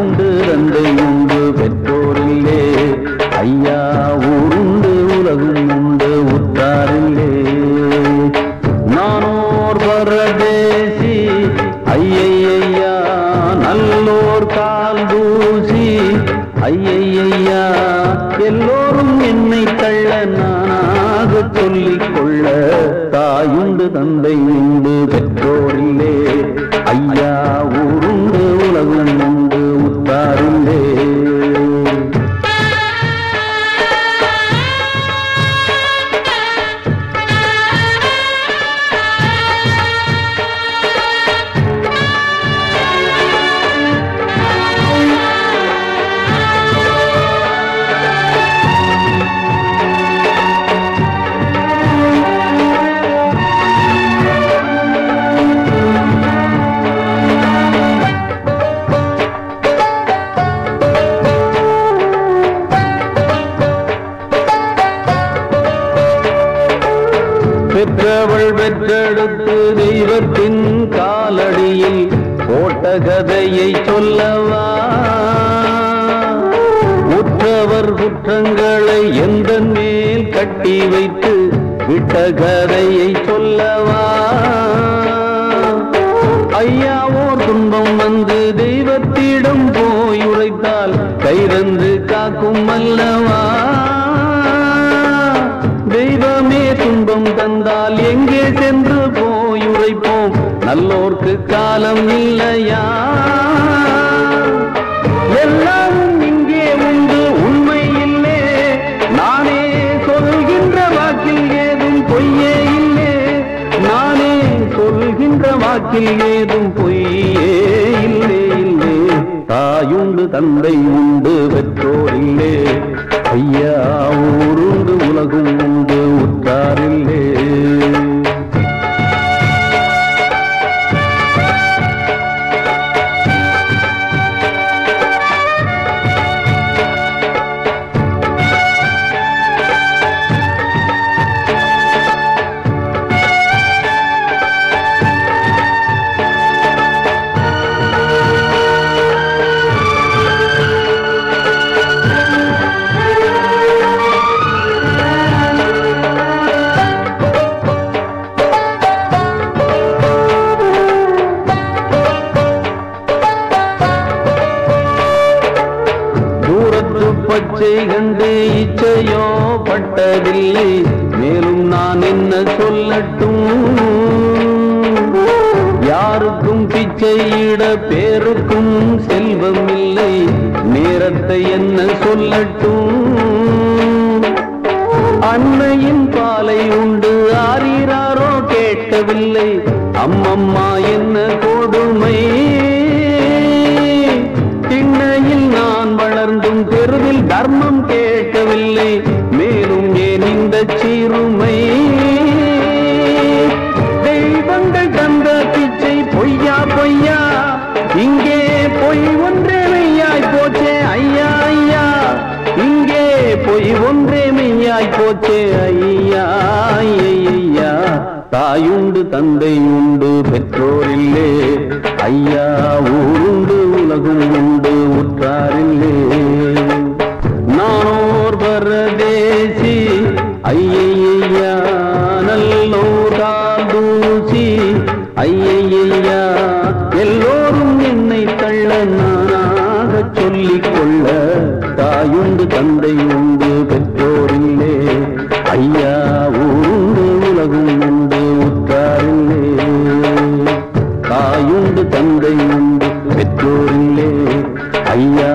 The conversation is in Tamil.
தாயுண்டு தந்தை உண்டு பெற்றோரில்லே ஐயா ஊருண்டு உலகும் உண்டு உற்றாரில்லே நானோர் பரதேசி ஐயையா நல்லோர் கால் தூசி ஐயையா எல்லோரும் என்னை தள்ள நானாக சொல்லிக் கொள்ள தாயுண்டு தந்தை உண்டு பெற்றோரில்லே ஐயா ஊருண்டு உலகம் உண்டு உற்றாரில்லே பெற்றவள் பெற்றெடுத்து தெய்வத்தின் காலடியில் போட்ட கதையை சொல்லவா உற்றவர் குற்றங்களை எந்த மேல் கட்டி வைத்து விட்ட கதையை சொல்லவா ஐயாவோர் துன்பம் வந்து தெய்வத்திடம் போய் உரைத்தால் கைரந்து காக்கும் அல்லவா தெய்வமே துன்பம் தந்தால் எங்கே சென்று போய் உரைப்போம் நல்லோர்க்கு காலம் இல்லையா எல்லாமும் இங்கே உண்டு உண்மை இல்லே நானே சொல்கின்ற வாக்கில் ஏதும் பொய்யே இல்லே நானே சொல்கின்ற வாக்கில் ஏதும் பொய்யே இல்லே இல்லே தாயுண்டு தந்தை உண்டு பெற்றோரில்லே ஐயா ஊருண்டு உலகும் உண்டு உற்றாரில்லே பச்சை கண்டு இச்சையோ பட்டதில்லை மேலும் நான் என்ன சொல்லட்டும் யாருக்கும் பிச்சையிட பேருக்கும் செல்வம் இல்லை நேரத்தை என்ன சொல்லட்டும் அன்னையின் பாலை உண்டு ஆரீராரோ கேட்கவில்லை அம்மம்மா என்ன கொடுமை திண்ணையில் நான் வளர்ந்தும் தெருவில் தர்மம் கேட்கவில்லை மேலும் ஏன் இந்த சீருமை தெய்வங்கள் தந்த பிச்சை பொய்யா பொய்யா இங்கே பொய் ஒன்றே மெய்யாய் போச்சே ஐயா ஐயா இங்கே பொய் ஒன்றே மெய்யாய் போச்சே ஐயா ஐயா தாயுண்டு தந்தை உண்டு பெற்றோரில்லே ஐயா ஊருண்டு உலகம் உண்டு உற்றாரில்லே நானோர் பரதேசி ஐயையா நல்லோர் கால் தூசி ஐயையா எல்லோரும் என்னை தள்ள நானாக சொல்லிக் கொள்ள தாயுண்டு தந்தை உண்டு பெற்றோரில்லே ஐயா ஊருண்டு உலகம் உண்டு உற்றாரில்லே தாயுண்டு தந்தை உண்டு பெற்றோரில்லே ஐயா